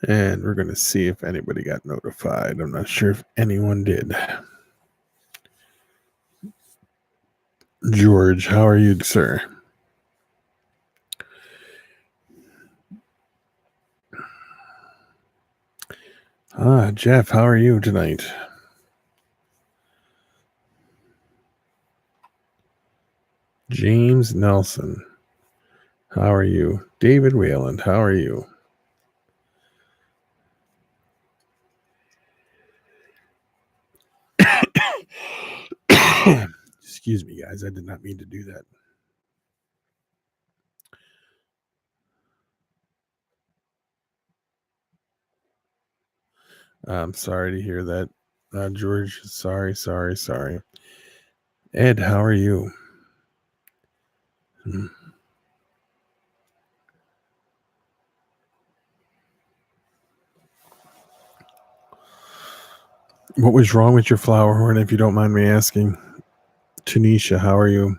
And we're going to see if anybody got notified. I'm not sure if anyone did. George, how are you, sir? Jeff, how are you tonight? James Nelson, how are you? David Wayland, how are you? Excuse me, guys. I did not mean to do that. I'm sorry to hear that, George. Sorry. Ed, how are you? What was wrong with your flower horn, if you don't mind me asking? Tanisha, how are you?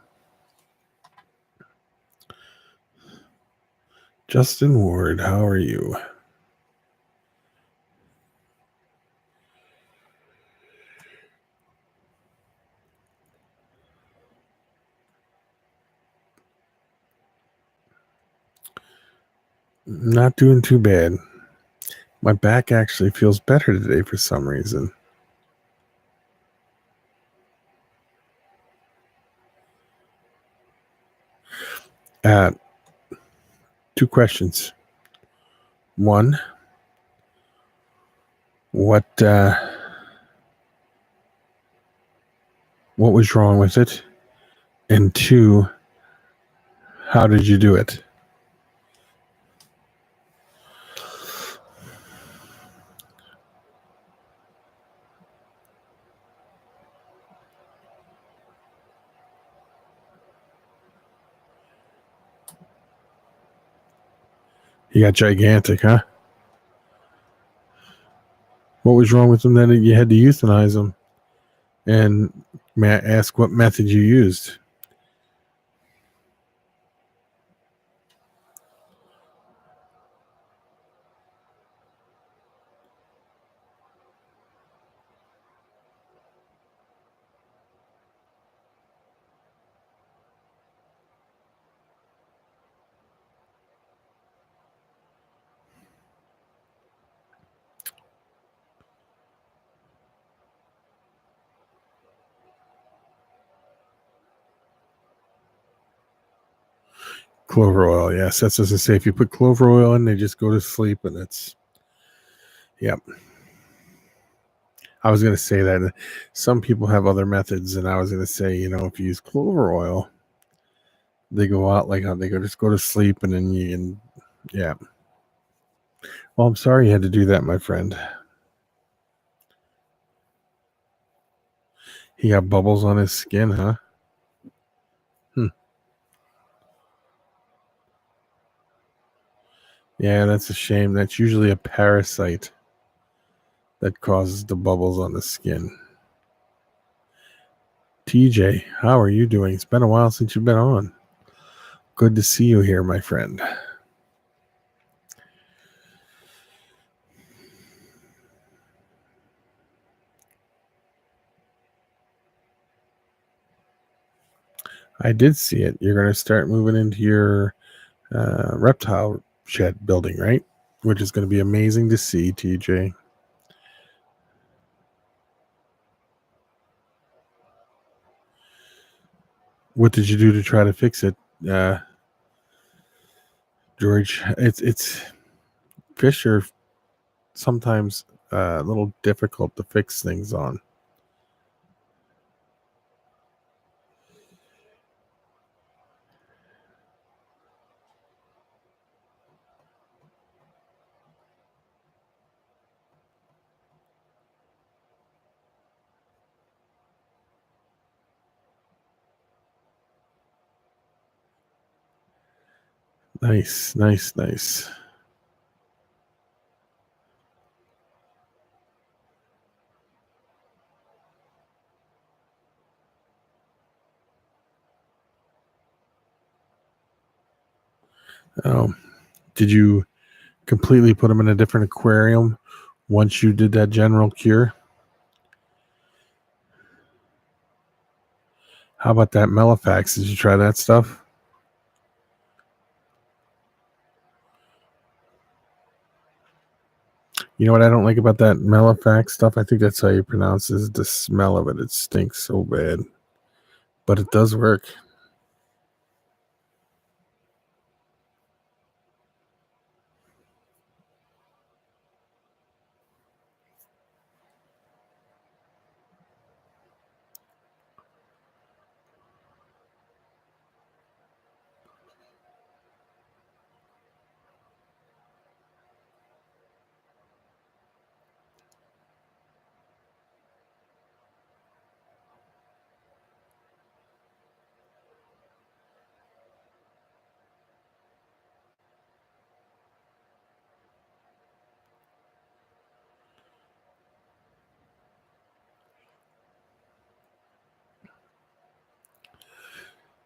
Justin Ward, how are you? Not doing too bad. My back actually feels better today for some reason. Two questions. One, what was wrong with it? And two, how did you do it? He got gigantic, huh? What was wrong with him that you had to euthanize him? And may I ask what method you used? Clover oil, yes. That's as I say. If you put clover oil in, they just go to sleep, and it's, yep. I was going to say that some people have other methods, and I was going to say, if you use clover oil, they go out like they just go to sleep, and then yeah. Well, I'm sorry you had to do that, my friend. He got bubbles on his skin, huh? Yeah, that's a shame. That's usually a parasite that causes the bubbles on the skin. TJ, how are you doing? It's been a while since you've been on. Good to see you here, my friend. I did see it. You're going to start moving into your reptile shed building, right? Which is going to be amazing to see, TJ. What did you do to try to fix it, George? It's fish are sometimes a little difficult to fix things on. Nice. Did you completely put them in a different aquarium once you did that general cure? How about that Melifax? Did you try that stuff? You know what I don't like about that Melifax stuff? I think that's how you pronounce it, is the smell of it. It stinks so bad. But it does work.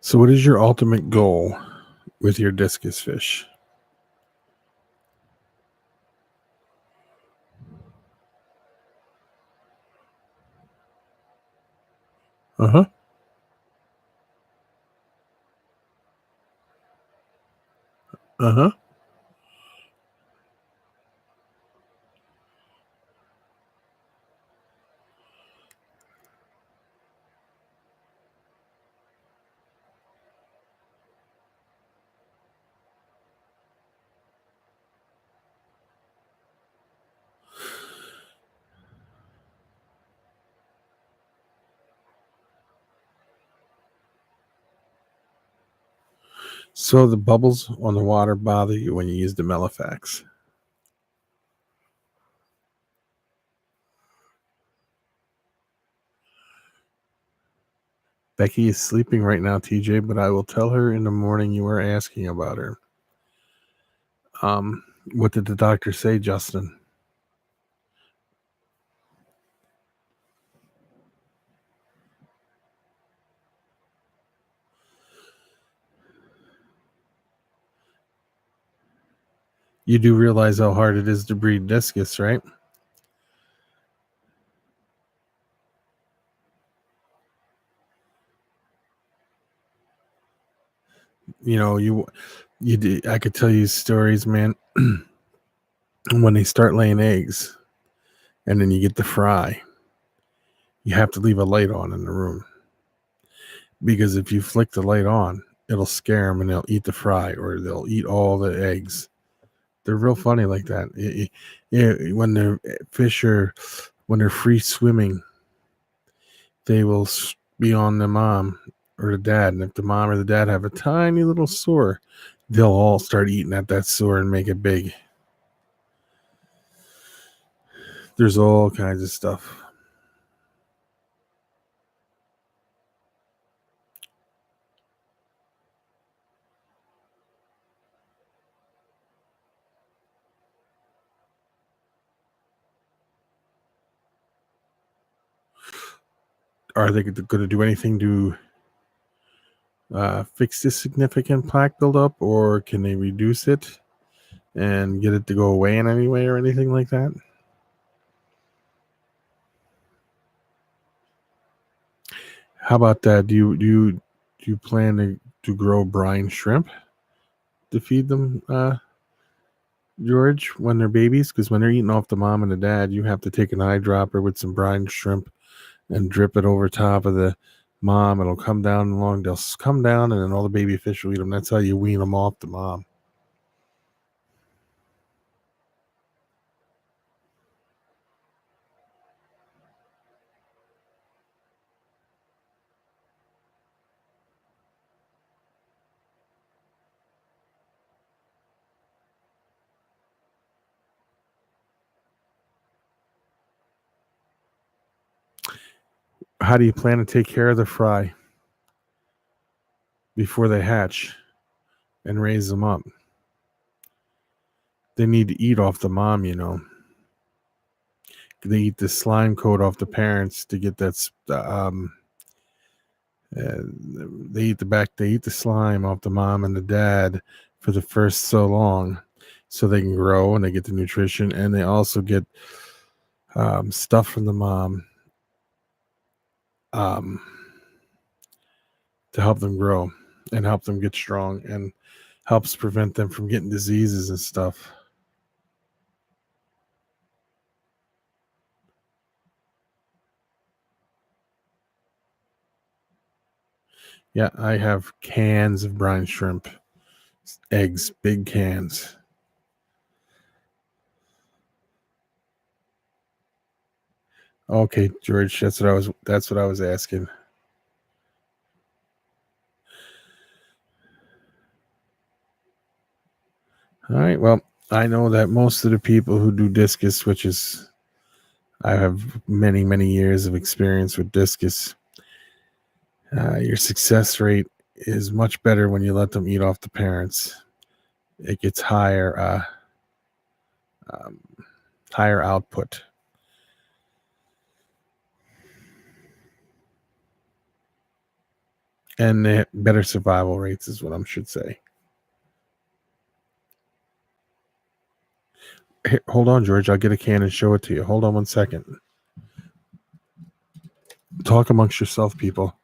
So what is your ultimate goal with your discus fish? Uh-huh. Uh-huh. So the bubbles on the water bother you when you use the Melifax. Becky is sleeping right now, TJ, but I will tell her in the morning you were asking about her. What did the doctor say, Justin? You do realize how hard it is to breed discus, right? You know, I could tell you stories, man. When they start laying eggs and then you get the fry, you have to leave a light on in the room, because if you flick the light on, it'll scare them and they'll eat the fry, or they'll eat all the eggs. They're real funny like that. Yeah, when they're when they're free swimming, they will be on the mom or the dad, and if the mom or the dad have a tiny little sore, they'll all start eating at that sore and make it big. There's all kinds of stuff. Are they going to do anything to fix this significant plaque buildup, or can they reduce it and get it to go away in any way or anything like that? How about that? Do you plan to grow brine shrimp to feed them, George, when they're babies? Because when they're eating off the mom and the dad, you have to take an eyedropper with some brine shrimp and drip it over top of the mom. It'll come down along. They'll come down, and then all the baby fish will eat them. That's how you wean them off the mom. How do you plan to take care of the fry before they hatch and raise them up? They need to eat off the mom, you know. They eat the slime coat off the parents to get that. They eat the slime off the mom and the dad for the first so long, so they can grow and they get the nutrition, and they also get stuff from the mom um, to help them grow and help them get strong and helps prevent them from getting diseases and stuff. Yeah, I have cans of brine shrimp, eggs, big cans. Okay, George, that's what I was asking. All right, well, I know that most of the people who do discus, which is I have many, many years of experience with discus, your success rate is much better when you let them eat off the parents. It gets um, higher output. And better survival rates is what I should say. Here, hold on, George. I'll get a can and show it to you. Hold on one second. Talk amongst yourself, people.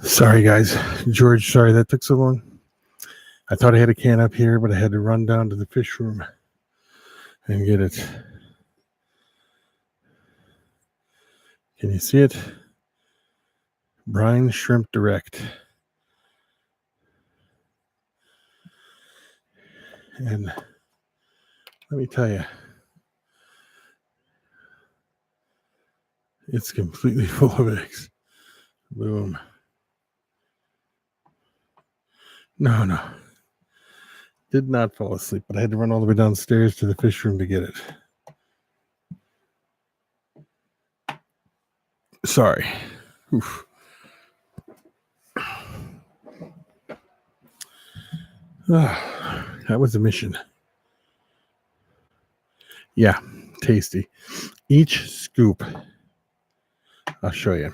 Sorry, guys. George, sorry that took so long. I thought I had a can up here, but I had to run down to the fish room and get it. Can you see it? Brine Shrimp Direct. And let me tell you, it's completely full of eggs. Boom. No. Did not fall asleep, but I had to run all the way downstairs to the fish room to get it. Sorry. Oof. That was a mission. Yeah, tasty. Each scoop, I'll show you.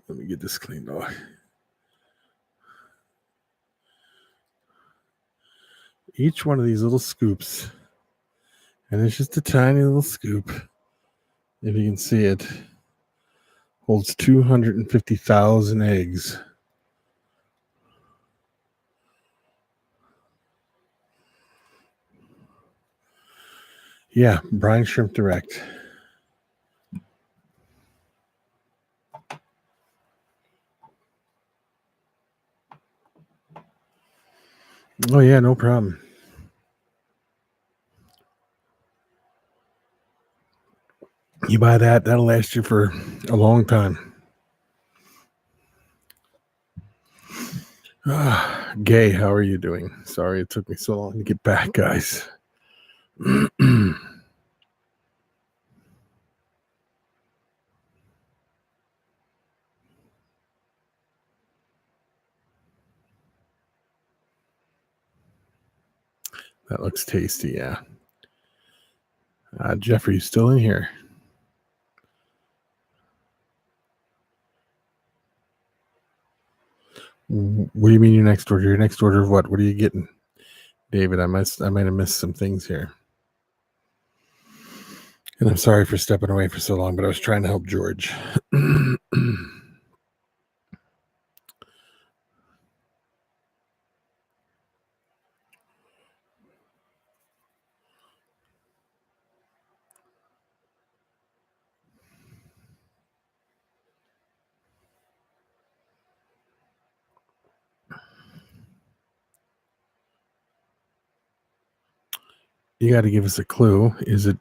Let me get this cleaned off. Each one of these little scoops, and it's just a tiny little scoop, if you can see it, holds 250,000 eggs. Yeah, brine shrimp direct. Oh yeah, no problem. You buy that, that'll last you for a long time. Gay, how are you doing? Sorry it took me so long to get back, guys. That looks tasty, yeah. Jeffrey, you still in here? What do you mean your next order? Your next order of what? What are you getting? David, I might have missed some things here. And I'm sorry for stepping away for so long, but I was trying to help George. You got to give us a clue. Is it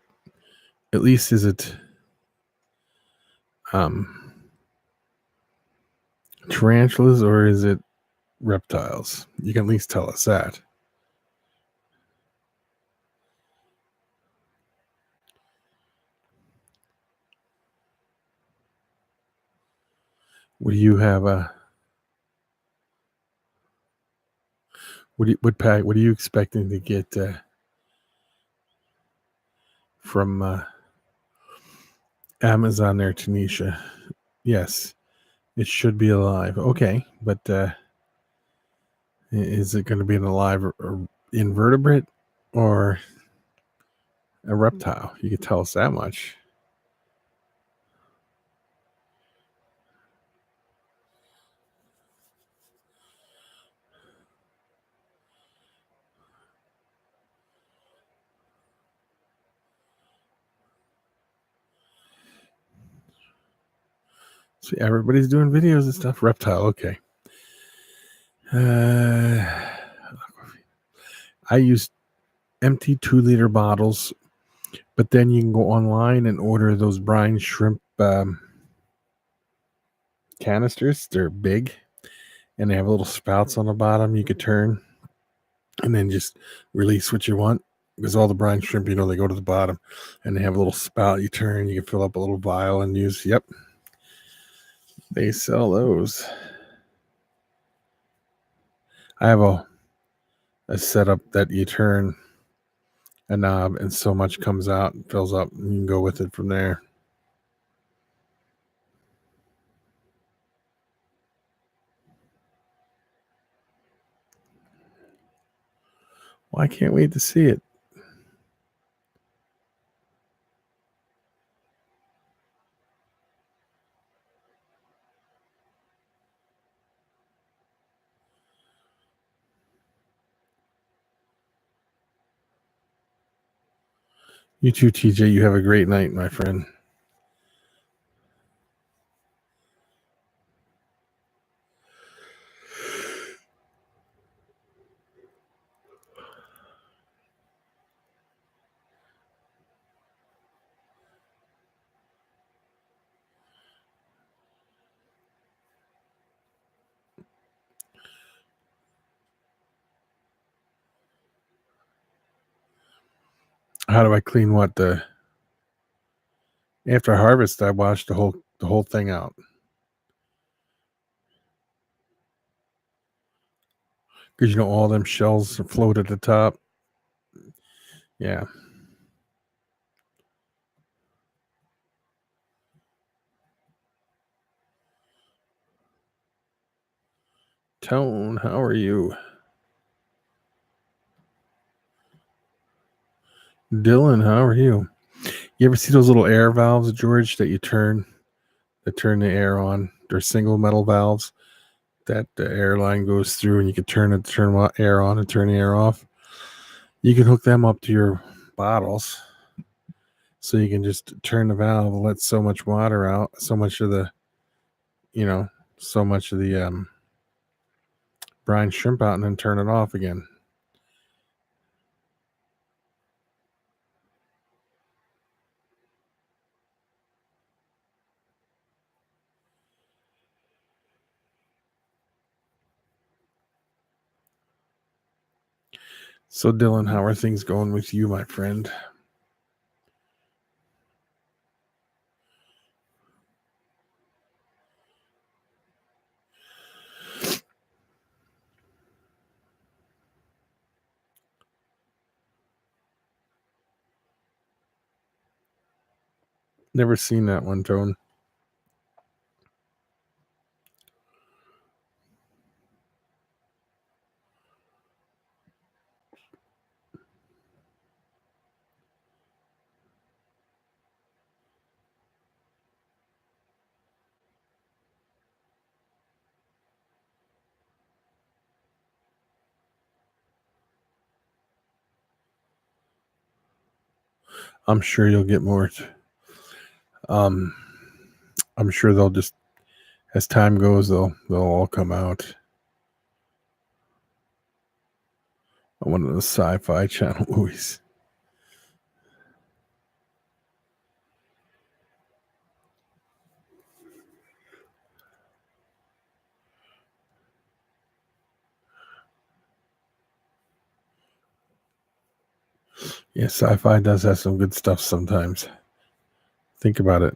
tarantulas or is it reptiles? You can at least tell us that. What do you have? What are you expecting to get from Amazon there, Tanisha? Yes, it should be alive. Okay, but is it going to be an alive or invertebrate or a reptile? You can tell us that much. See, everybody's doing videos and stuff. Reptile, okay. I use empty 2-liter bottles But then you can go online and order those brine shrimp canisters. They're big and they have little spouts on the bottom you could turn and then just release what you want. Because all the brine shrimp, they go to the bottom and they have a little spout you turn. You can fill up a little vial and use. Yep. They sell those. I have a setup that you turn a knob and so much comes out and fills up and you can go with it from there. Well, I can't wait to see it. You too, TJ. You have a great night, my friend. How do I clean what? After harvest, I wash the whole thing out. Because all them shells float at the top. Yeah. Tone, how are you? Dylan, how are you? You ever see those little air valves, George, that you turn the air on? They're single metal valves that the air line goes through, and you can turn air on and turn the air off. You can hook them up to your bottles, so you can just turn the valve, let so much water out, so much of the brine shrimp out, and then turn it off again. So, Dylan, how are things going with you, my friend? Never seen that one, Tone. I'm sure you'll get more. I'm sure they'll just, as time goes, they'll all come out. One of the Sci-Fi Channel movies. Yeah, sci-fi does have some good stuff sometimes. Think about it.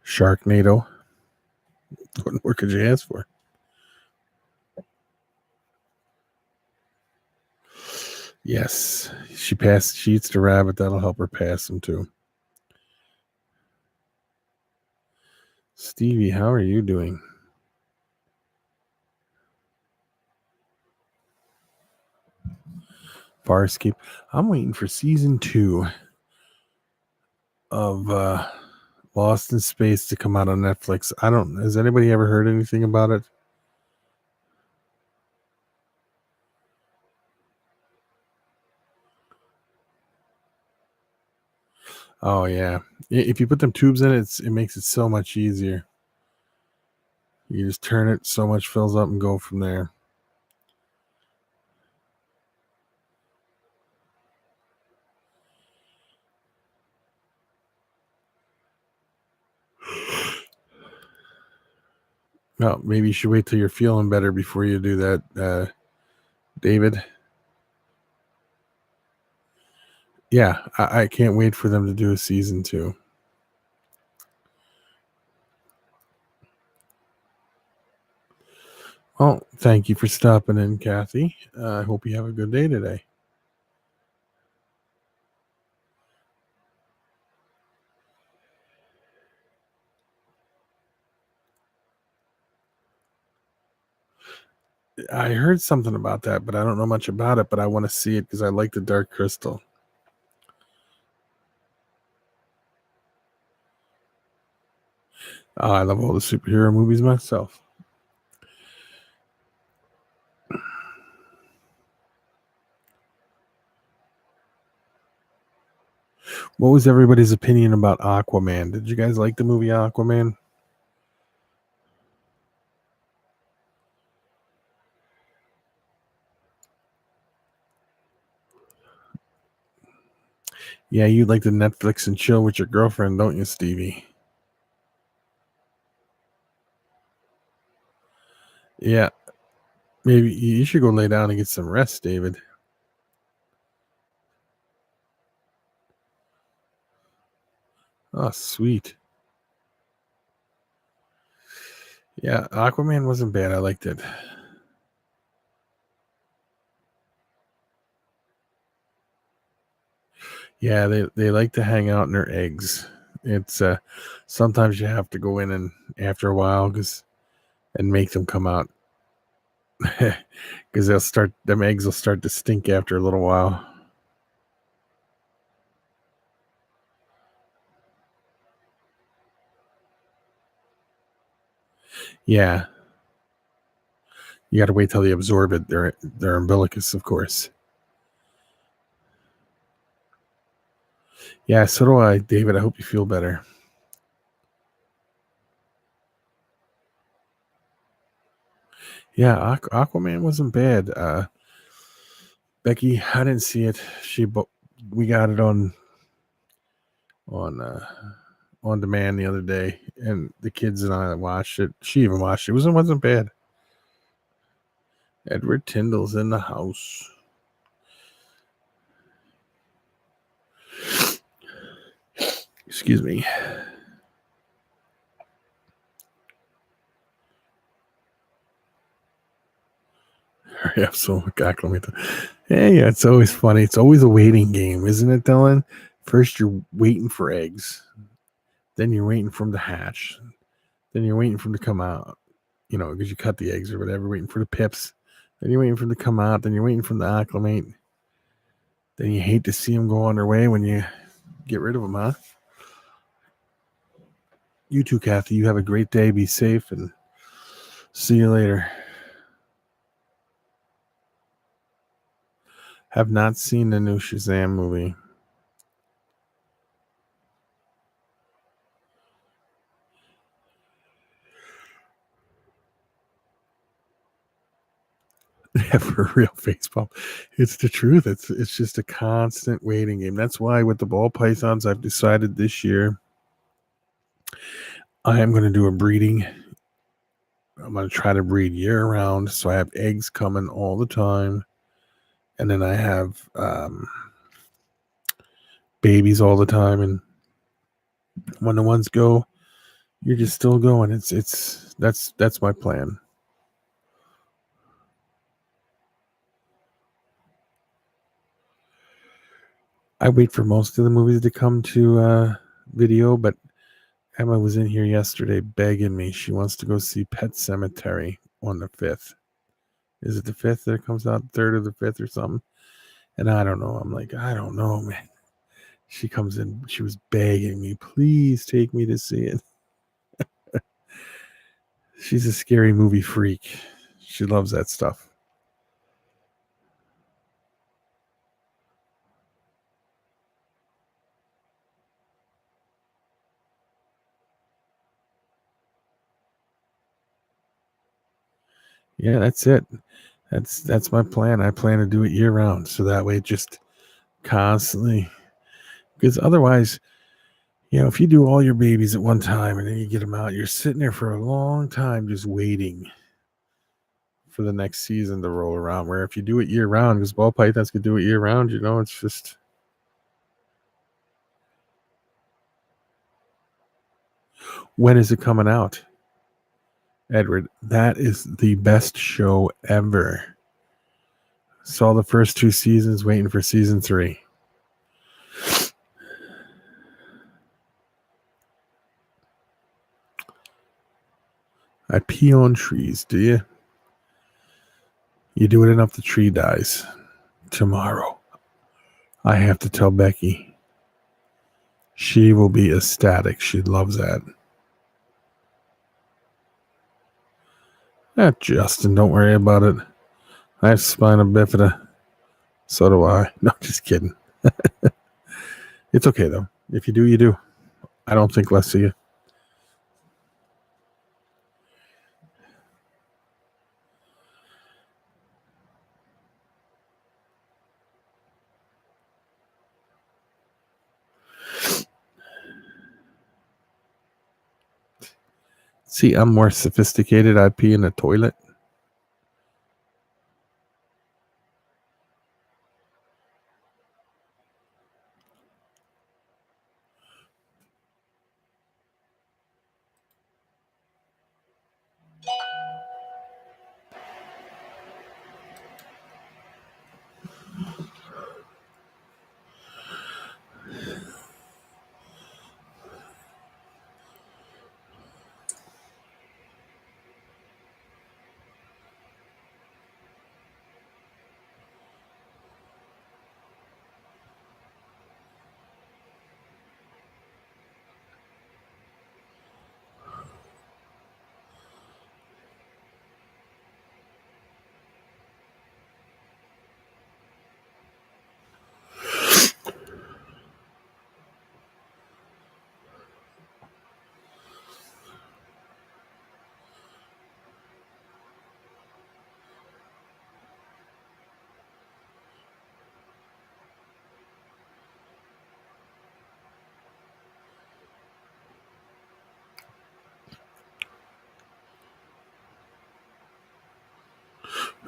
Sharknado. What more could you ask for? Yes, she eats the rabbit. That'll help her pass them too. Stevie, how are you doing? Farscape. I'm waiting for season 2 of Lost in Space to come out on Netflix. Has anybody ever heard anything about it? Oh yeah. If you put them tubes in it, it makes it so much easier. You just turn it, so much fills up, and go from there. Well, maybe you should wait till you're feeling better before you do that, David. Yeah, I can't wait for them to do a season 2. Well, thank you for stopping in, Kathy. I hope you have a good day today. I heard something about that, but I don't know much about it. But I want to see it because I like the Dark Crystal. I love all the superhero movies myself. What was everybody's opinion about Aquaman? Did you guys like the movie Aquaman? Yeah, you like to Netflix and chill with your girlfriend, don't you, Stevie? Yeah, maybe you should go lay down and get some rest, David. Oh, sweet. Yeah, Aquaman wasn't bad. I liked it. Yeah, they like to hang out in their eggs. It's sometimes you have to go in and after a while and make them come out because them eggs will start to stink after a little while. Yeah, you got to wait till they absorb it. Their umbilicus, of course. Yeah, so do I, David. I hope you feel better. Yeah, Aquaman wasn't bad. Becky, I didn't see it. We got it on on demand the other day, and the kids and I watched it. She even watched it. It wasn't bad. Edward Tyndall's in the house. Excuse me. Hurry up, so acclimated. Hey, it's always funny. It's always a waiting game, isn't it, Dylan? First, you're waiting for eggs. Then you're waiting for them to hatch. Then you're waiting for them to come out. You know, because you cut the eggs or whatever, waiting for the pips. Then you're waiting for them to come out. Then you're waiting for them to acclimate. Then you hate to see them go on their way when you get rid of them, huh? You too, Kathy. You have a great day. Be safe and see you later. Have not seen the new Shazam movie. For a real face bump. It's the truth. It's just a constant waiting game. That's why with the ball pythons, I've decided this year I am going to do a breeding. I'm going to try to breed year round, so I have eggs coming all the time, and then I have babies all the time. And when the ones go, you're just still going. That's my plan. I wait for most of the movies to come to video, but Emma was in here yesterday begging me. She wants to go see Pet Cemetery on the 5th. Is it the 5th that it comes out? 3rd or the 5th or something? And I don't know. I'm like, I don't know, man. She comes in. She was begging me, please take me to see it. She's a scary movie freak. She loves that stuff. Yeah, that's it. That's my plan. I plan to do it year round, so that way it just constantly. Because otherwise, You know, if you do all your babies at one time and then you get them out, you're sitting there for a long time just waiting for the next season to roll around. Where if you do it year round, because ball pythons could do it year round, you know, it's just. When is it coming out? Edward, that is the best show ever. Saw the first 2 seasons, waiting for season 3. I pee on trees, do you? You do it enough, the tree dies. Tomorrow, I have to tell Becky. She will be ecstatic. She loves that. Justin, don't worry about it. I have spina bifida. So do I. No, just kidding. It's okay, though. If you do, you do. I don't think less of you. See, I'm more sophisticated. I pee in a toilet.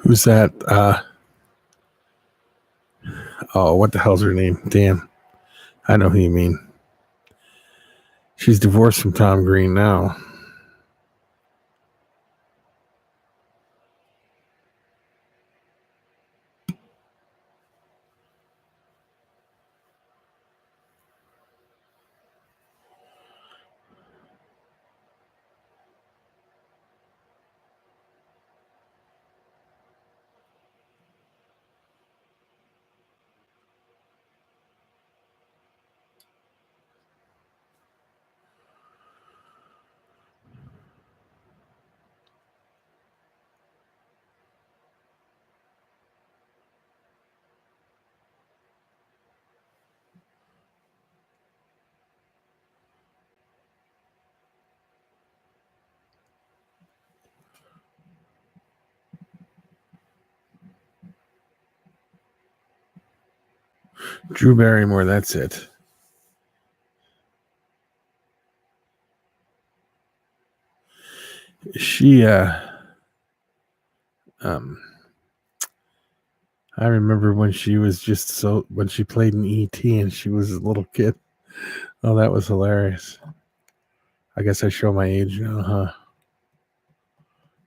Who's that? Oh, what the hell's her name? Damn. I know who you mean. She's divorced from Tom Green now. Drew Barrymore, that's it. She, I remember when she was when she played in E.T. and she was a little kid. Oh, that was hilarious. I guess I show my age now, huh?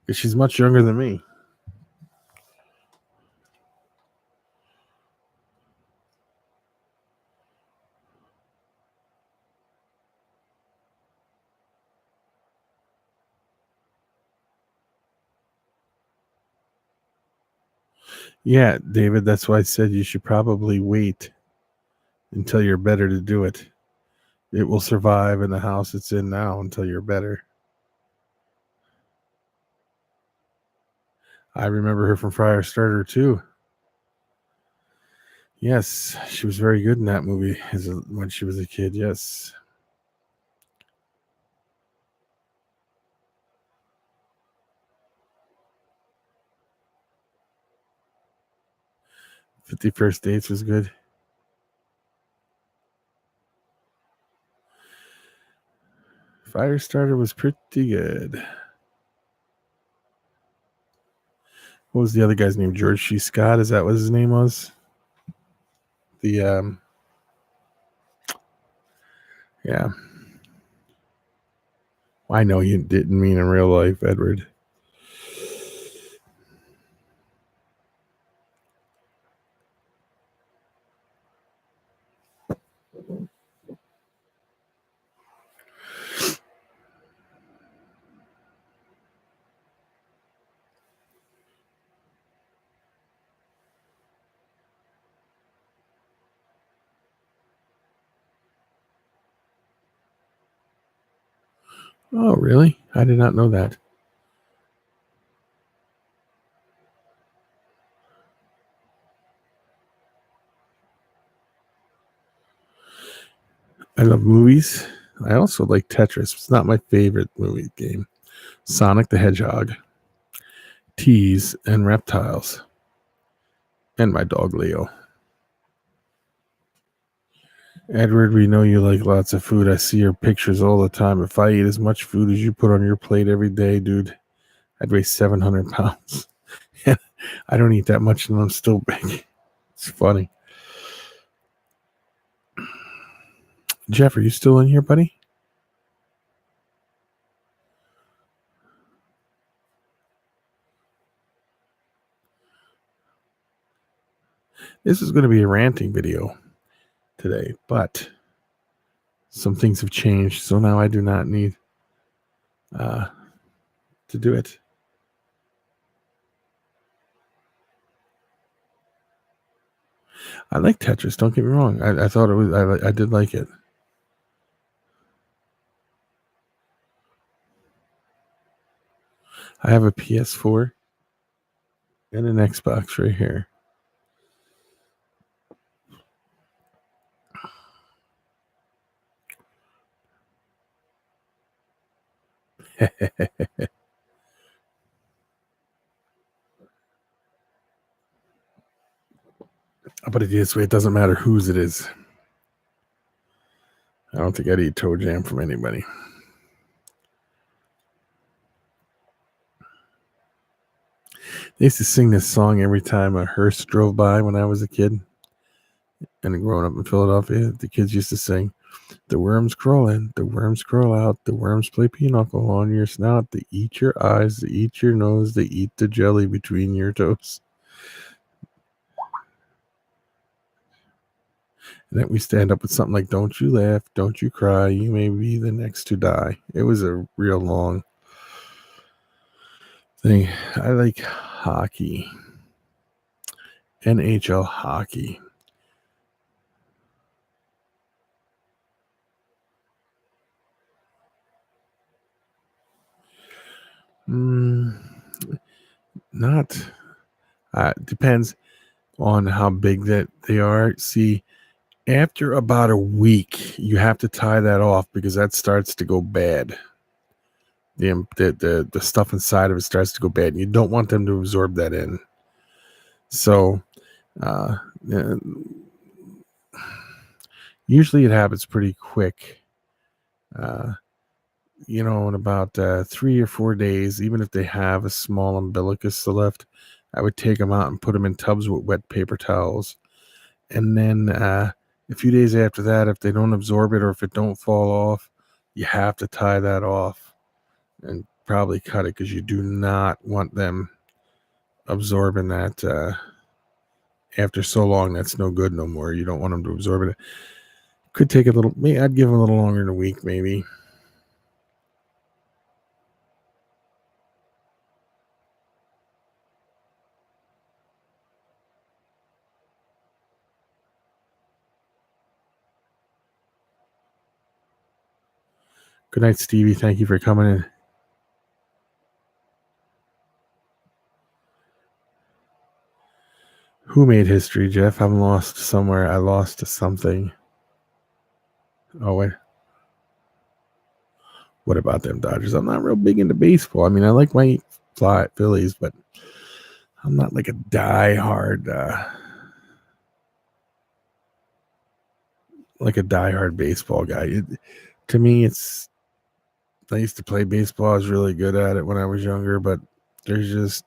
Because she's much younger than me. Yeah, David, that's why I said you should probably wait until you're better to do it. It will survive in the house it's in now until you're better. I remember her from Friar Starter too. Yes, she was very good in that movie when she was a kid. Yes. 50 First Dates was good. Firestarter was pretty good. What was the other guy's name? George C. Scott? Is that what his name was? Yeah. I know you didn't mean in real life, Edward. Oh, really? I did not know that. I love movies. I also like Tetris. It's not my favorite movie game. Sonic the Hedgehog, Teas, and Reptiles. And my dog, Leo. Edward, we know you like lots of food. I see your pictures all the time. If I eat as much food as you put on your plate every day, dude, I'd weigh 700 pounds. I don't eat that much and I'm still big. It's funny. Jeff, are you still in here, buddy? This is going to be a ranting video today, but some things have changed, so now I do not need to do it. I like Tetris. Don't get me wrong. I thought it was. I did like it. I have a PS4 and an Xbox right here. But it is. It doesn't matter whose it is. I don't think I'd eat toe jam from anybody. They used to sing this song every time a hearse drove by when I was a kid. And growing up in Philadelphia, the kids used to sing, "The worms crawl in, the worms crawl out, the worms play pinochle on your snout, they eat your eyes, they eat your nose, they eat the jelly between your toes." And then we stand up with something like, "Don't you laugh, don't you cry, you may be the next to die." It was a real long thing. I like hockey. NHL hockey. Not. Depends on how big that they are. See, after about a week, you have to tie that off because that starts to go bad. The stuff inside of it starts to go bad, and you don't want them to absorb that in. So, usually it happens pretty quick. In about 3 or 4 days, even if they have a small umbilicus left, I would take them out and put them in tubs with wet paper towels. And then a few days after that, if they don't absorb it or if it don't fall off, you have to tie that off and probably cut it because you do not want them absorbing that after so long. That's no good no more. You don't want them to absorb it. Could take a little, I'd give them a little longer than a week, maybe. Good night, Stevie. Thank you for coming in. Who made history, Jeff? I'm lost somewhere. I lost something. Oh, wait. What about them Dodgers? I'm not real big into baseball. I mean, I like my Phillies, but I'm not like a diehard baseball guy. To me, it's I used to play baseball. I was really good at it when I was younger, but there's just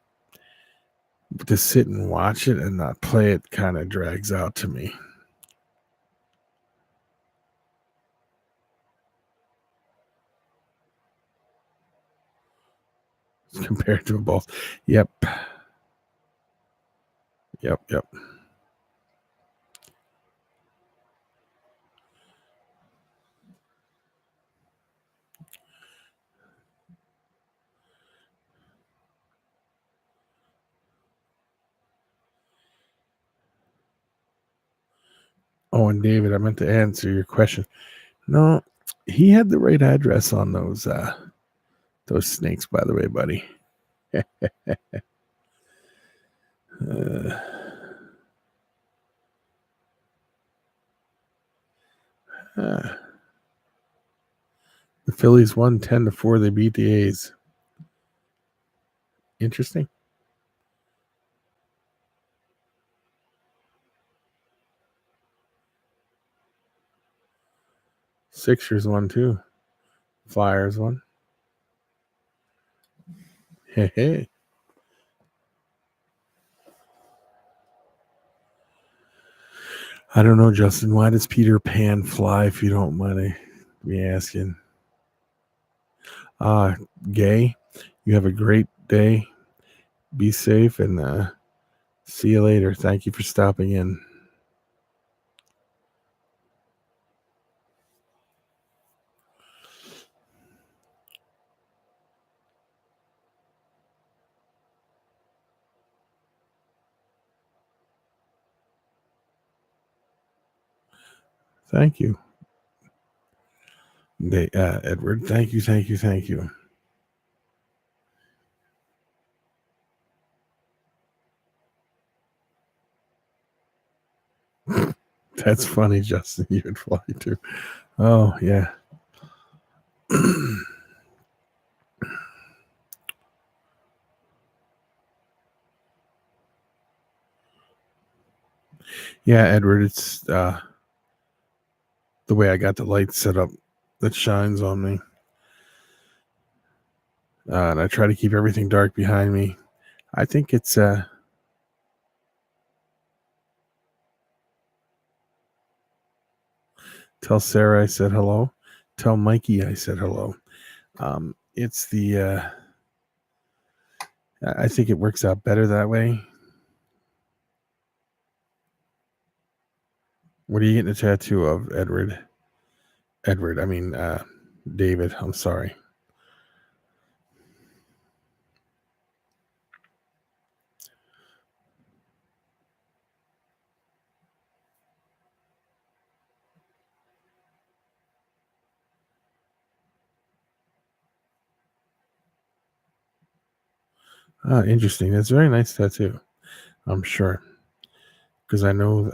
to sit and watch it and not play it kind of drags out to me. Compared to both. Yep. Oh, and David, I meant to answer your question. No, he had the right address on those snakes, by the way, buddy. The Phillies won 10-4. They beat the A's. Interesting. Sixers won too. Flyers won. Hey. I don't know, Justin. Why does Peter Pan fly, if you don't mind me asking? Gay, you have a great day. Be safe and see you later. Thank you for stopping in. Thank you. Edward, thank you. That's funny, Justin. You would fly too. Oh, yeah. Yeah, Edward, it's the way I got the light set up that shines on me. And I try to keep everything dark behind me. I think it's tell Sarah I said hello. Tell Mikey I said hello. It's the I think it works out better that way. What are you getting a tattoo of, Edward? I mean, David. I'm sorry. Interesting. That's a very nice tattoo. I'm sure. Because I know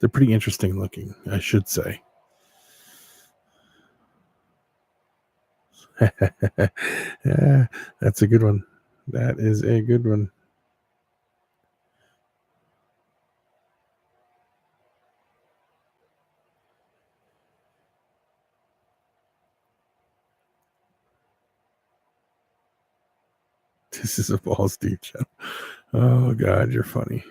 they're pretty interesting looking, I should say. Yeah, that's a good one. That is a good one. This is a balls deep show. Oh, God, you're funny.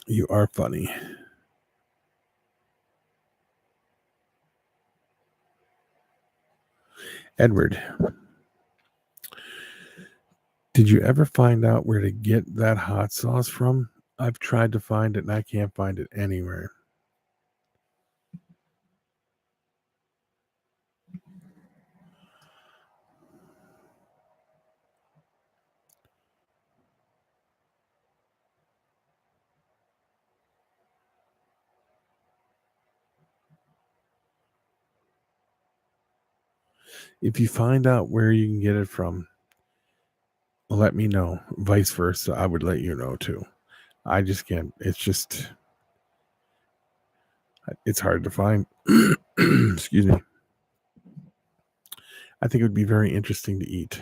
You are funny. Edward, did you ever find out where to get that hot sauce from? I've tried to find it and I can't find it anywhere. If you find out where you can get it from, let me know. Vice versa, I would let you know too. I just can't. It's hard to find. Excuse me. I think it would be very interesting to eat.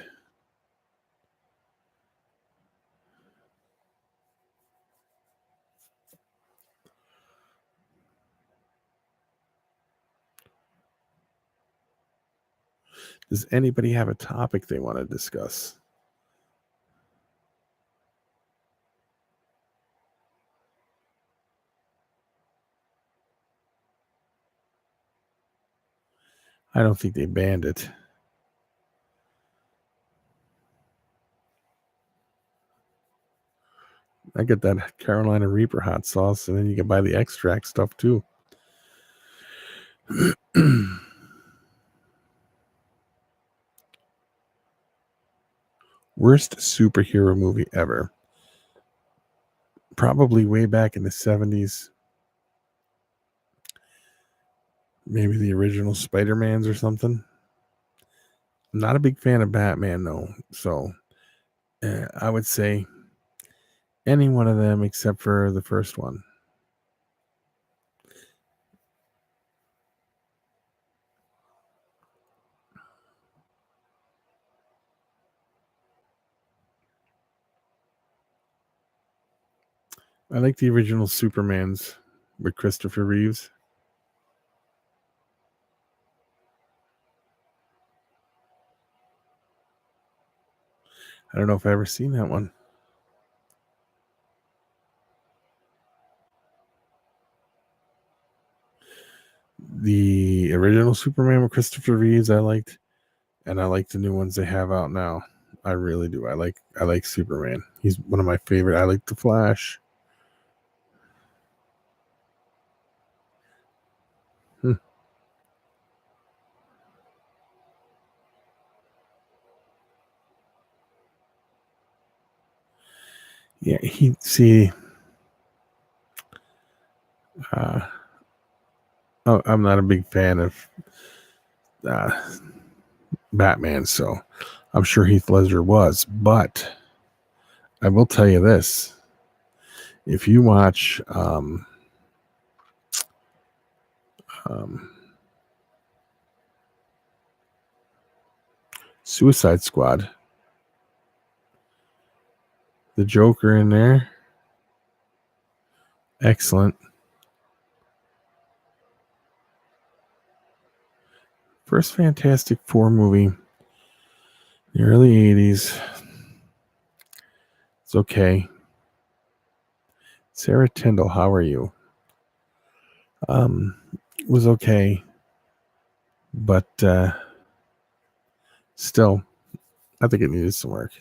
Does anybody have a topic they want to discuss? I don't think they banned it. I get that Carolina Reaper hot sauce, and then you can buy the extract stuff too. Worst superhero movie ever. Probably way back in the 70s. Maybe the original Spider-Mans or something. I'm not a big fan of Batman, though. So I would say any one of them except for the first one. I like the original Supermans with Christopher Reeves. I don't know if I've ever seen that one. The original Superman with Christopher Reeves I liked, and I like the new ones they have out now. I really do. I like Superman. He's one of my favorite. I like the Flash. Yeah, I'm not a big fan of uh, Batman, so I'm sure Heath Ledger was. But I will tell you this: if you watch Suicide Squad, the Joker in there, excellent. First Fantastic Four movie, the early 80s. It's okay. Sarah Tyndall, how are you? Was okay, but still, I think it needed some work.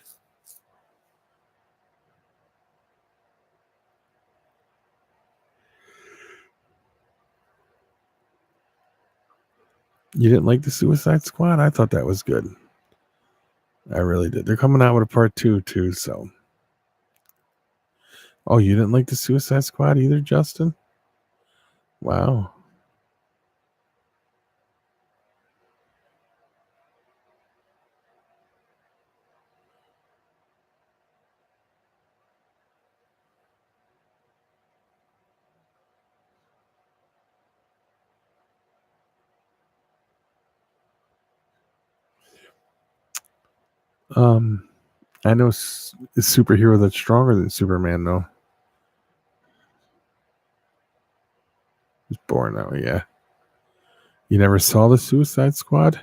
You didn't like the Suicide Squad? I thought that was good. I really did. They're coming out with a part 2 too, so. Oh, you didn't like the Suicide Squad either, Justin? Wow. I know a superhero that's stronger than Superman, though. He's born that way, yeah. You never saw the Suicide Squad?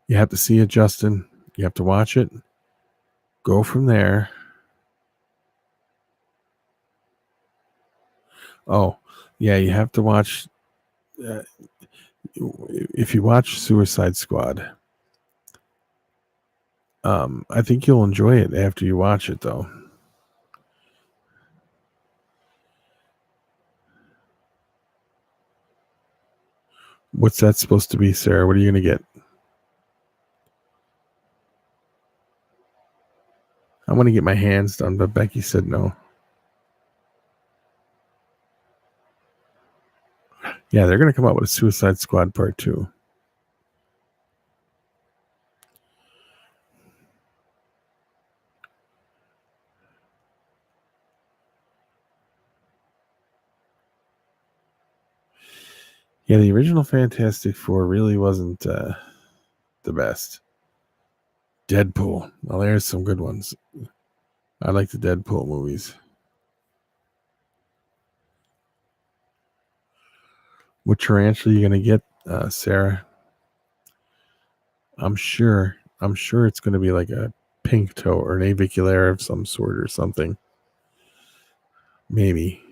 You have to see it, Justin. You have to watch it. Go from there. Oh, yeah, you have to watch. If you watch Suicide Squad, I think you'll enjoy it after you watch it, though. What's that supposed to be, Sarah? What are you going to get? I want to get my hands done, but Becky said no. Yeah, they're going to come out with a Suicide Squad Part 2. Yeah, the original Fantastic Four really wasn't the best. Deadpool. Well, there's some good ones. I like the Deadpool movies. What tarantula are you going to get, Sarah? I'm sure it's going to be like a pink toe or an aviculaire of some sort or something. Maybe.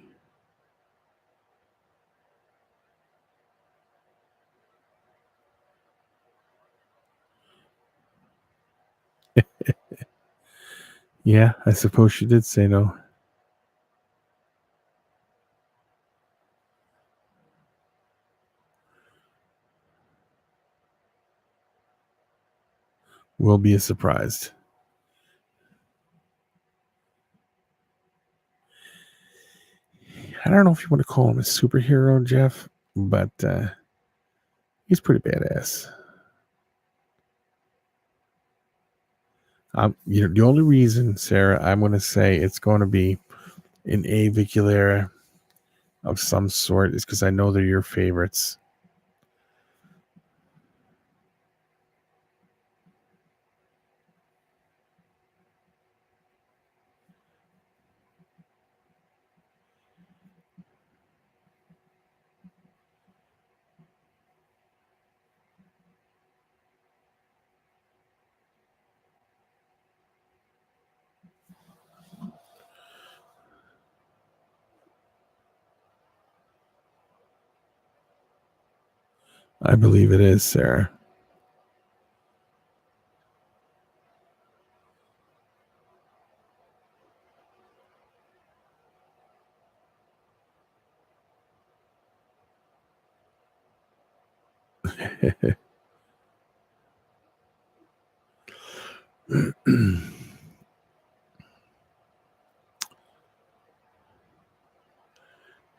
Yeah, I suppose she did say no. Will be surprised. I don't know if you want to call him a superhero, Jeff, but he's pretty badass. The only reason, Sarah, I'm going to say it's going to be an aviculaire of some sort is because I know they're your favorites. I believe it is, Sarah.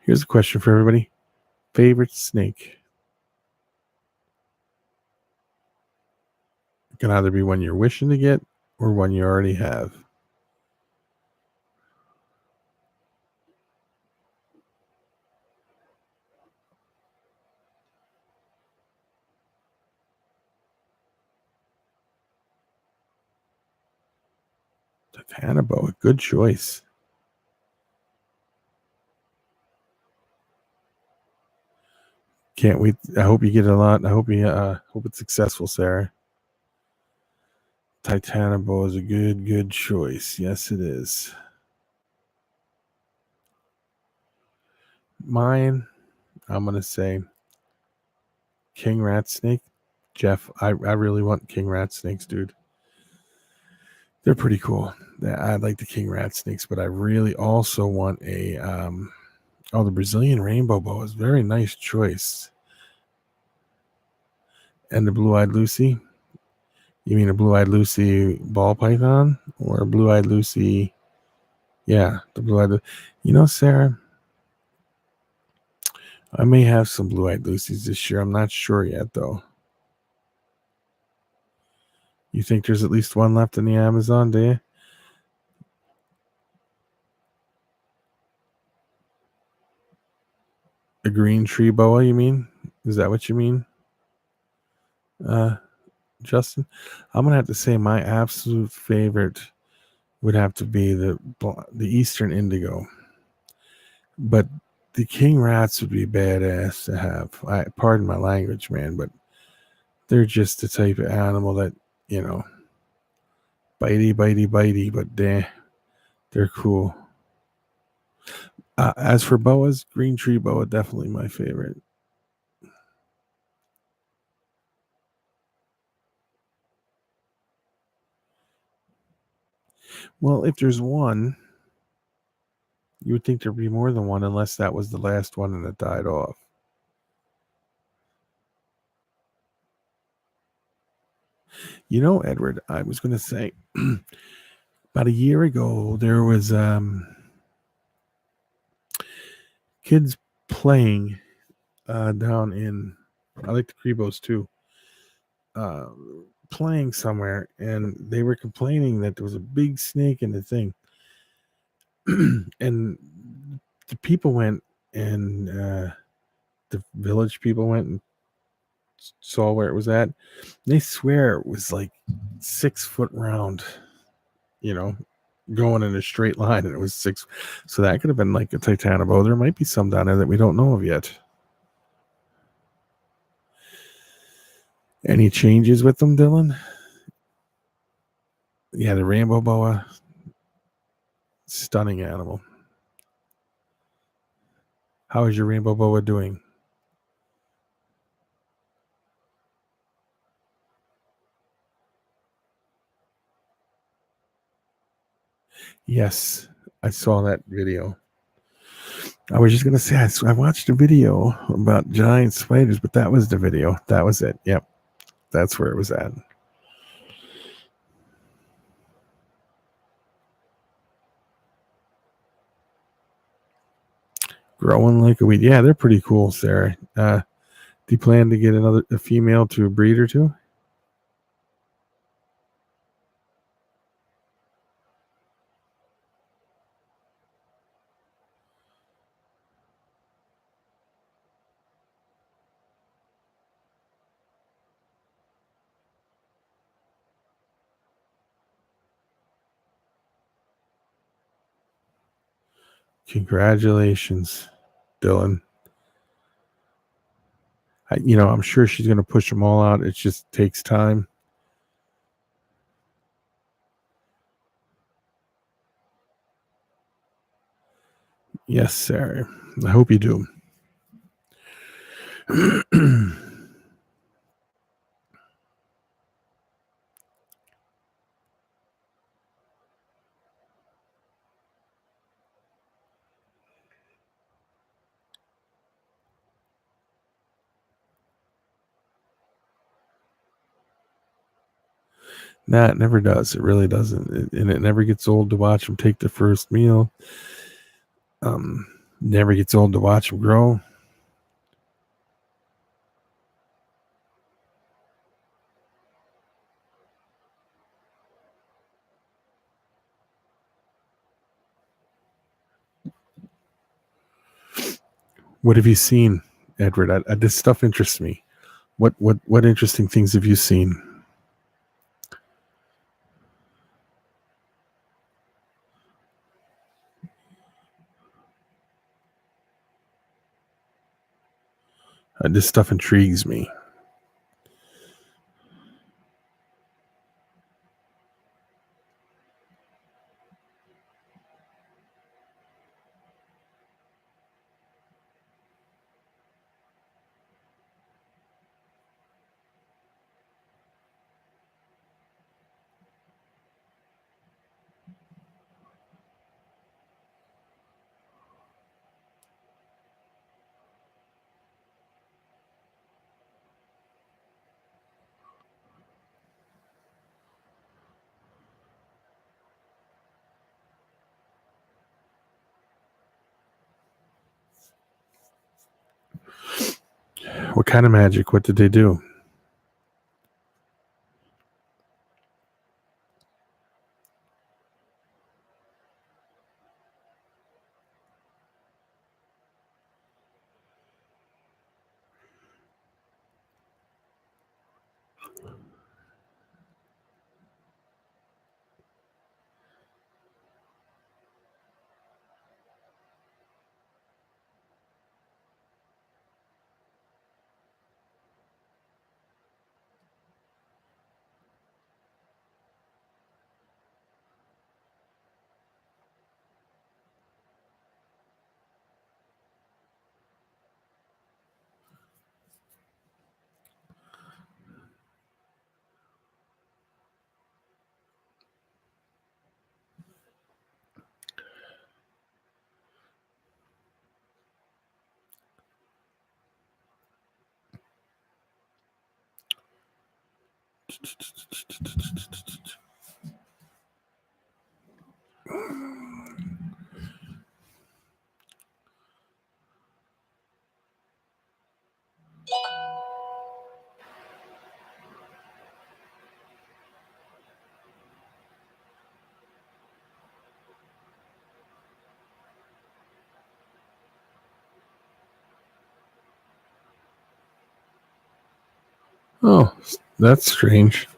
Here's a question for everybody. Favorite snake? It can either be one you're wishing to get or one you already have. Titanoboa, good choice. Can't wait. I hope you get a lot. I hope it's successful, Sarah. Titanoboa is a good choice. Yes, it is. Mine, I'm gonna say king rat snake. Jeff, I really want king rat snakes, dude. They're pretty cool. I like the king rat snakes, but I really also want a the Brazilian rainbow boa is a very nice choice. And the blue-eyed Lucy. You mean a blue-eyed Lucy ball python or a blue-eyed Lucy? Yeah, the blue-eyed. Sarah, I may have some blue-eyed Lucies this year. I'm not sure yet, though. You think there's at least one left in the Amazon, do you? A green tree boa, you mean? Is that what you mean? Justin? I'm gonna have to say my absolute favorite would have to be the Eastern Indigo. But the king rats would be badass to have. Pardon my language, man, but they're just the type of animal that, bitey, but they're cool. As for boas, green tree boa, definitely my favorite. Well, if there's one, you would think there'd be more than one, unless that was the last one and it died off. Edward, I was going to say about a year ago, there was kids playing down in, I like the Crebos too, playing somewhere, and they were complaining that there was a big snake in the thing. And the people went, and the village people went and saw where it was at. They swear it was like 6 foot round, going in a straight line, and it was 6. So that could have been like a Titanoboa. There might be some down there that we don't know of yet. Any changes with them, Dylan? Yeah, the rainbow boa, stunning animal. How is your rainbow boa doing? Yes, I saw that video. I was just going to say, I watched a video about giant spiders, but that was the video. That was it. Yep. That's where it was at. Growing like a weed. Yeah, they're pretty cool, Sarah. Do you plan to get a female to breed or two? Congratulations, Dylan. I'm sure she's going to push them all out. It just takes time. Yes, Sarah. I hope you do. Nah, it never does. It really doesn't. And it never gets old to watch them take their first meal. Never gets old to watch them grow. What have you seen, Edward? This stuff interests me. What interesting things have you seen? This stuff intrigues me. What kind of magic? What did they do? Oh, that's strange.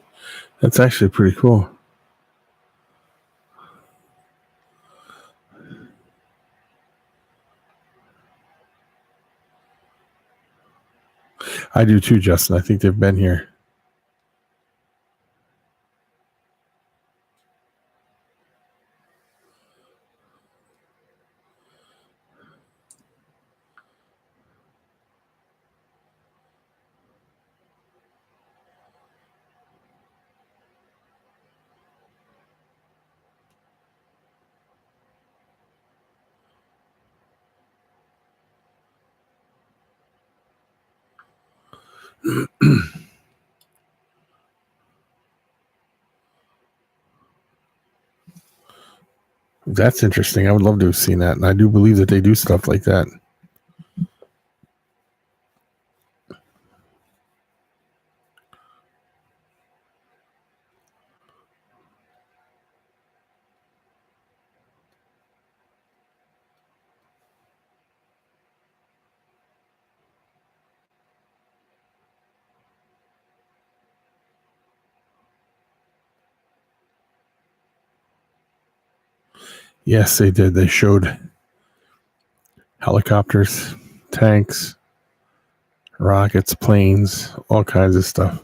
That's actually pretty cool. I do too, Justin. I think they've been here. That's interesting. I would love to have seen that. And I do believe that they do stuff like that. Yes, they did. They showed helicopters, tanks, rockets, planes, all kinds of stuff.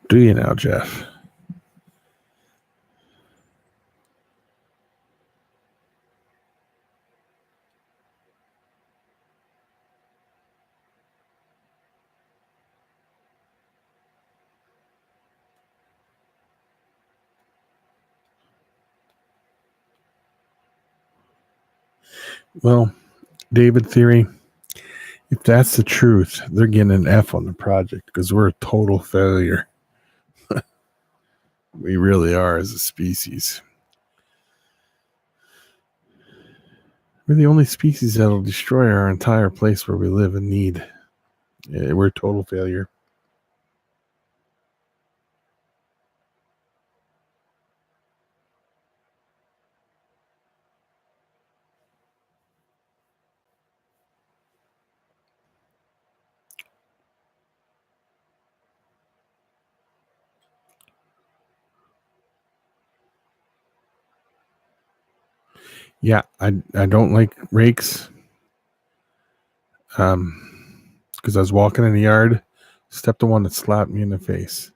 Do you now, Jeff? Well, David Theory, if that's the truth, they're getting an F on the project because we're a total failure. We really are as a species. We're the only species that'll destroy our entire place where we live and need. We're a total failure. Yeah, I don't like rakes. Because I was walking in the yard, stepped on one that slapped me in the face.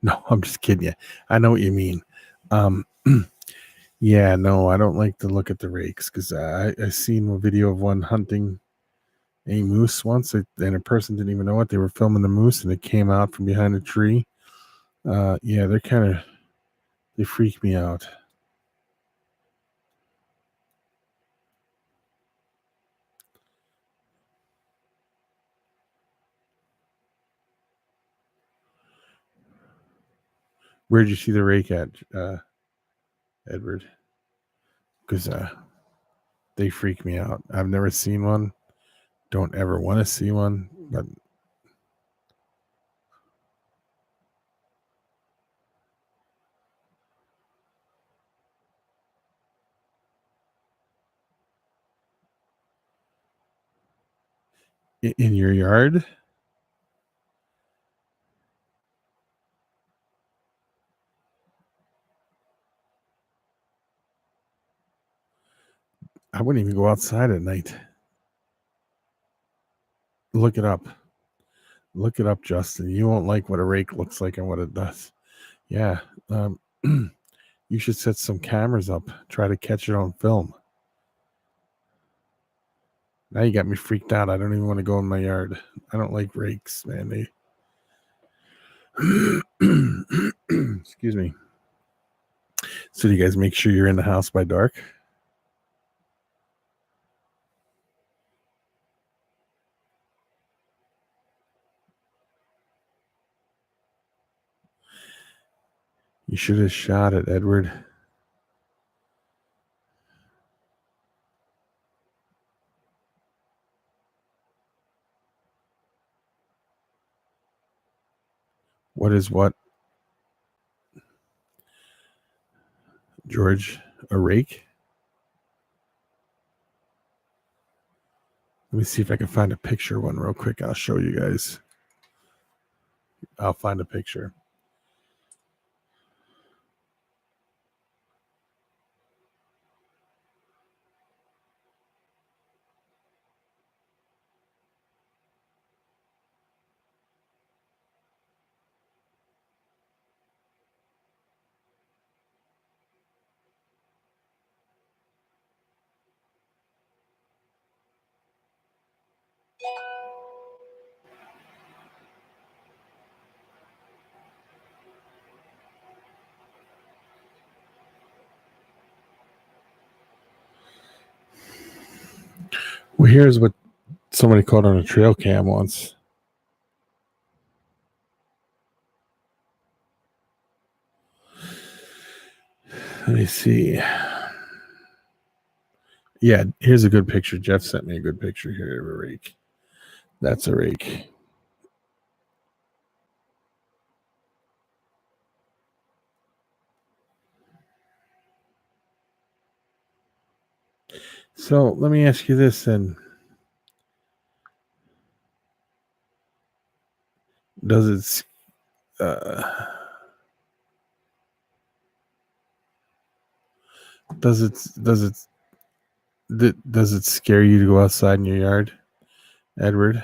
No, I'm just kidding you. I know what you mean. Yeah, no, I don't like to look at the rakes because I seen a video of one hunting a moose once, and a person didn't even know it. They were filming the moose, and it came out from behind a tree. Yeah, they freak me out. Where'd you see the rake at, Edward? Because they freak me out. I've never seen one. Don't ever want to see one. But in your yard, I wouldn't even go outside at night. Look it up. Look it up, Justin. You won't like what a rake looks like and what it does. Yeah. You should set some cameras up. Try to catch it on film. Now you got me freaked out. I don't even want to go in my yard. I don't like rakes, man. They excuse me. So do you guys make sure you're in the house by dark? You should have shot it, Edward. What is what? George, a rake? Let me see if I can find a picture one real quick. I'll show you guys. I'll find a picture. Well, here's what somebody caught on a trail cam once. Let me see. Yeah, here's a good picture. Jeff sent me a good picture here of a rake. That's a rake. So let me ask you this then. Does it scare you to go outside in your yard, Edward?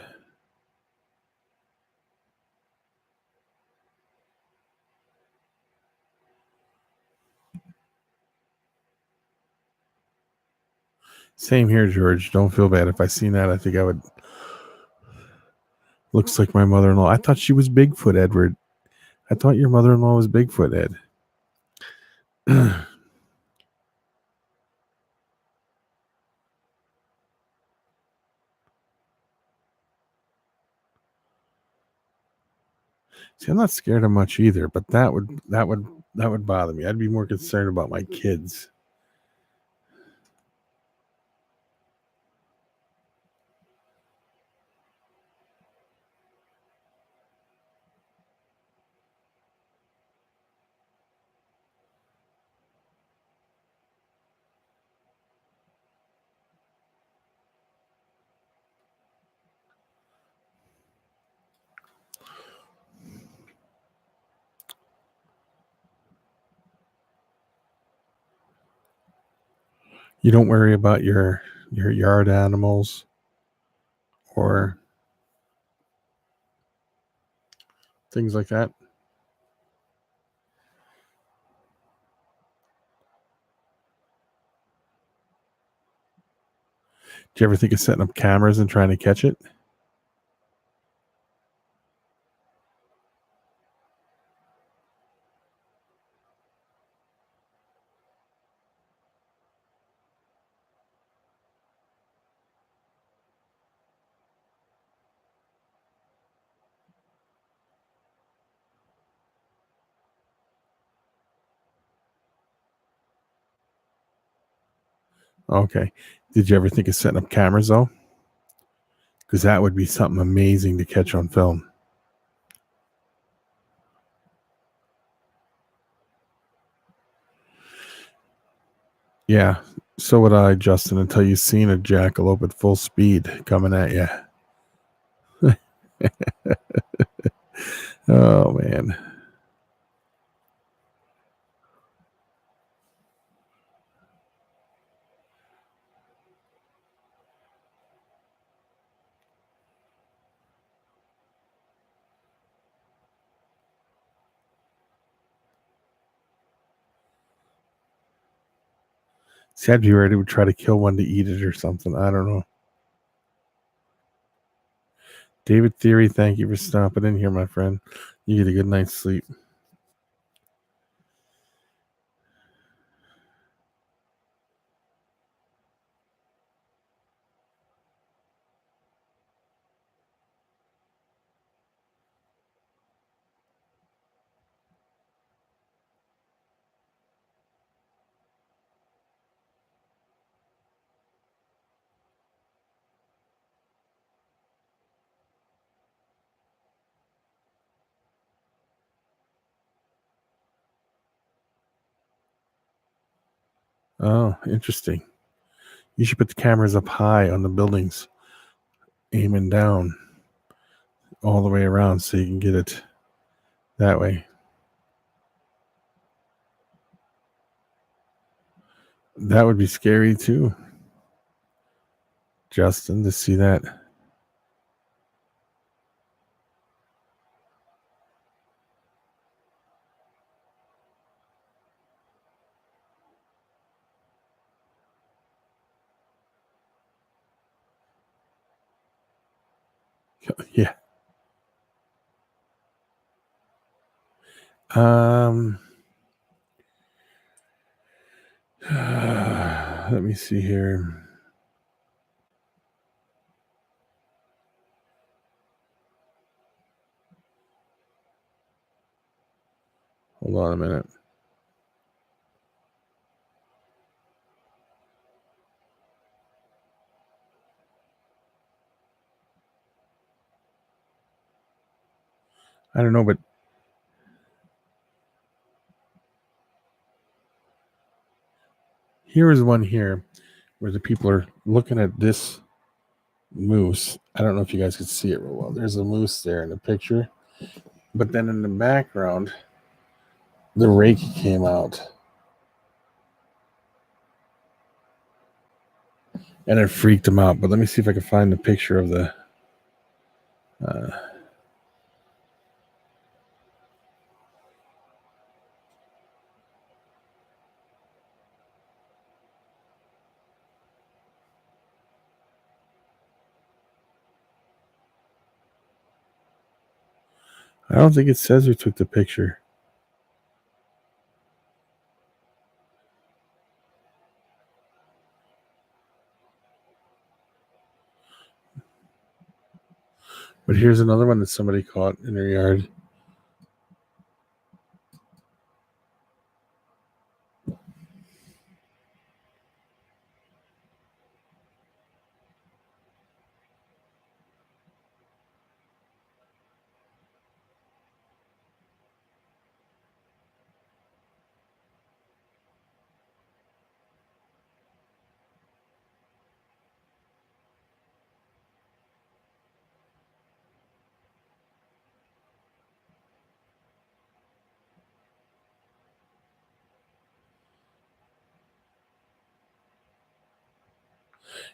Same here, George. Don't feel bad. If I seen that, I think I would. Looks like my mother-in-law. I thought she was Bigfoot, Edward. I thought your mother-in-law was Bigfoot, Ed. See, I'm not scared of much either, but that would bother me. I'd be more concerned about my kids. You don't worry about your yard animals or things like that. Do you ever think of setting up cameras and trying to catch it? Okay. Did you ever think of setting up cameras though? Because that would be something amazing to catch on film. Yeah. So would I, Justin, until you seen a jackalope at full speed coming at you. Oh man. See, I'd be ready to try to kill one to eat it or something. I don't know. David Theory, thank you for stopping in here, my friend. You get a good night's sleep. Oh, interesting. You should put the cameras up high on the buildings, aiming down all the way around so you can get it that way. That would be scary too, Justin, to see that. Yeah. Um. Let me see here. Hold on a minute. I don't know, but here is one here where the people are looking at this moose. I don't know if you guys can see it real well. There's a moose there in the picture, but then in the background, the rake came out, and it freaked him out. But let me see if I can find the picture of the. I don't think it says who took the picture. But here's another one that somebody caught in their yard.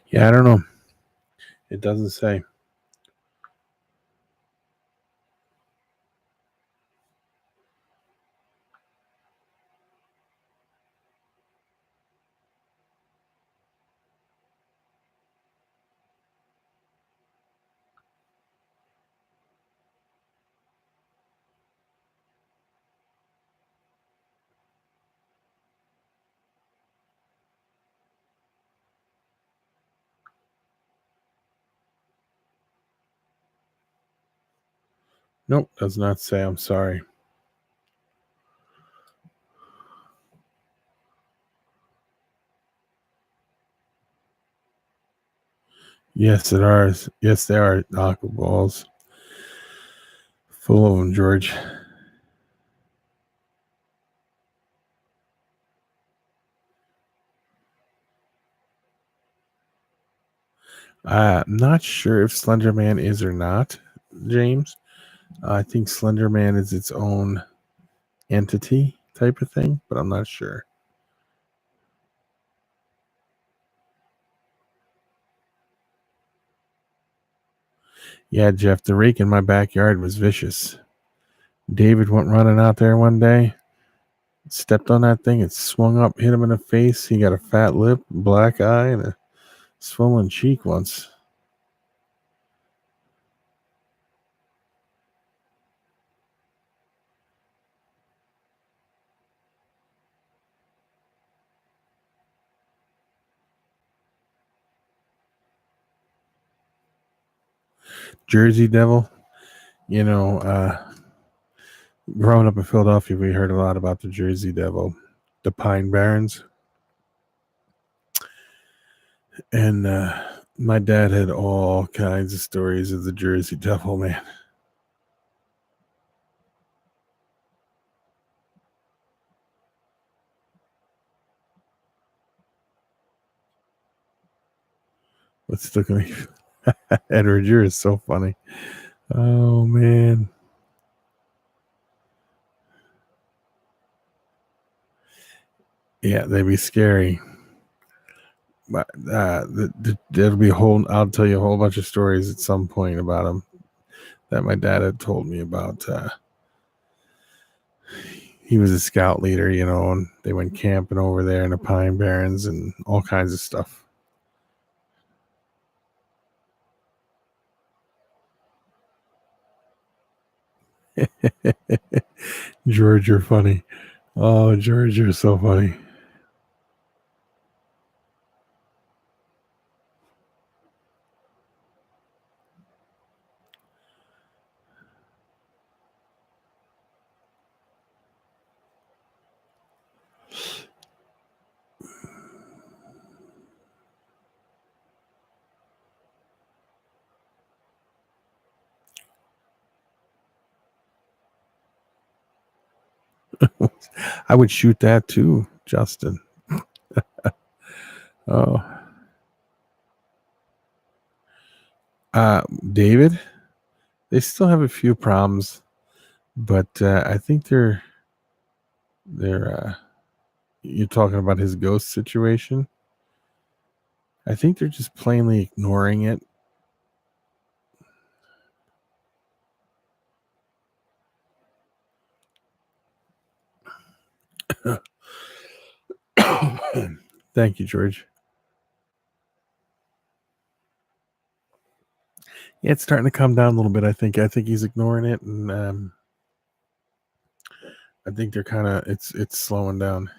Yeah, I don't know. It doesn't say. Nope, does not say. I'm sorry. Yes, it are. Yes, they are aqua balls. Full of them, George. I'm not sure if Slender Man is or not, James. I think Slender Man is its own entity type of thing, but I'm not sure. Yeah, Jeff, the rake in my backyard was vicious. David went running out there one day, stepped on that thing, it swung up, hit him in the face. He got a fat lip, black eye, and a swollen cheek once. Jersey Devil, you know, growing up in Philadelphia, we heard a lot about the Jersey Devil, the Pine Barrens. And my dad had all kinds of stories of the Jersey Devil, man. What's looking at me? Edward, you're so funny. Oh, man. Yeah, they'd be scary. But there'll be a whole. I'll tell you a whole bunch of stories at some point about them that my dad had told me about. He was a scout leader, you know, and they went camping over there in the Pine Barrens and all kinds of stuff. George, you're funny. Oh, George, you're so funny. I would shoot that too, Justin. Oh, David, they still have a few problems, but I think they're you're talking about his ghost situation. I think they're just plainly ignoring it. Thank you, George. Yeah, it's starting to come down a little bit. I think. I think he's ignoring it, and I think they're kind of it's slowing down.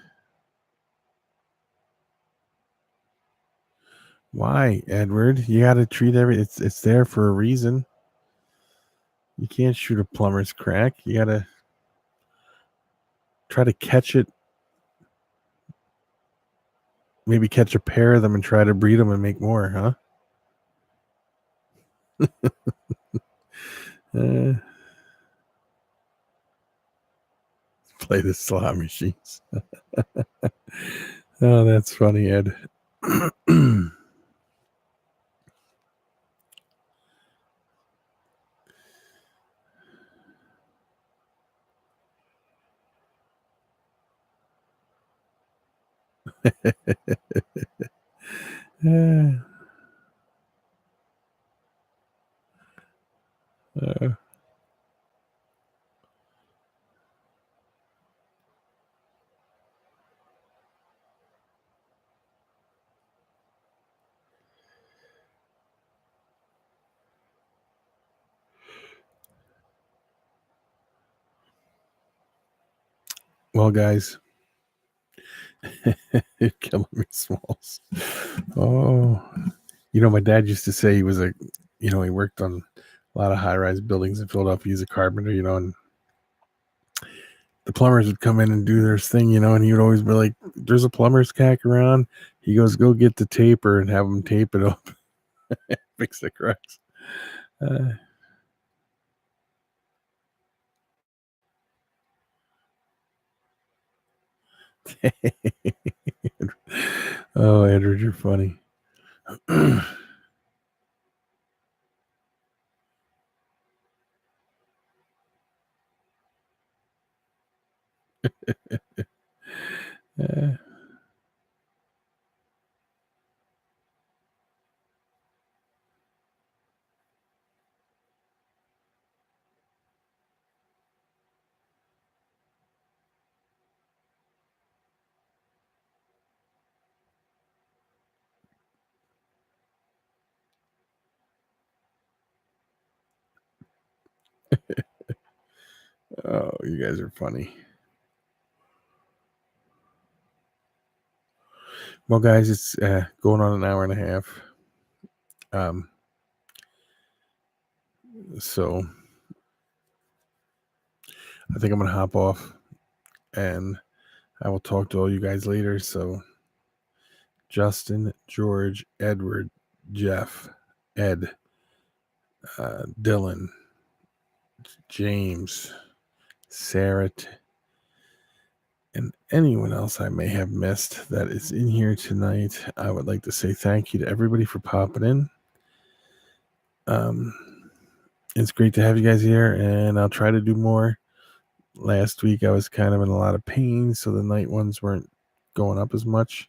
Why, Edward? You got to treat it's there for a reason. You can't shoot a plumber's crack. You got to try to catch it. Maybe catch a pair of them and try to breed them and make more, huh? Play the slot machines. Oh, that's funny, Ed. Well, guys, you're killing me, Smalls. Oh, my dad used to say he was he worked on a lot of high-rise buildings in Philadelphia. He's a carpenter, and the plumbers would come in and do their thing, and he would always be like, "There's a plumber's cack around." He goes, "Go get the taper and have them tape it up, fix the cracks." Oh, Edward, you're funny. Oh, you guys are funny. Well, guys, it's going on an hour and a half. So I think I'm gonna hop off, and I will talk to all you guys later. So Justin, George, Edward, Jeff, Ed, Dylan, James, Sarah, and anyone else I may have missed that is in here tonight, I would like to say thank you to everybody for popping in. It's great to have you guys here, and I'll try to do more. Last week I was kind of in a lot of pain, so the night ones weren't going up as much.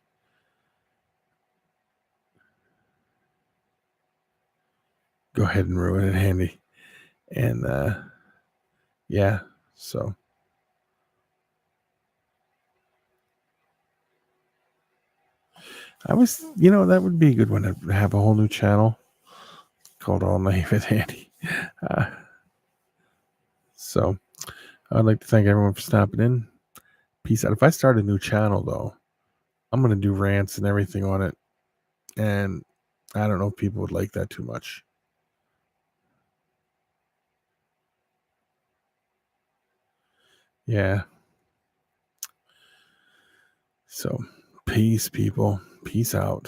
Go ahead and ruin it, Handy. And yeah, so I was, that would be a good one to have a whole new channel called All Night with Handy. So I'd like to thank everyone for stopping in. Peace out. If I start a new channel, though, I'm going to do rants and everything on it. And I don't know if people would like that too much. Yeah. So, peace, people. Peace out.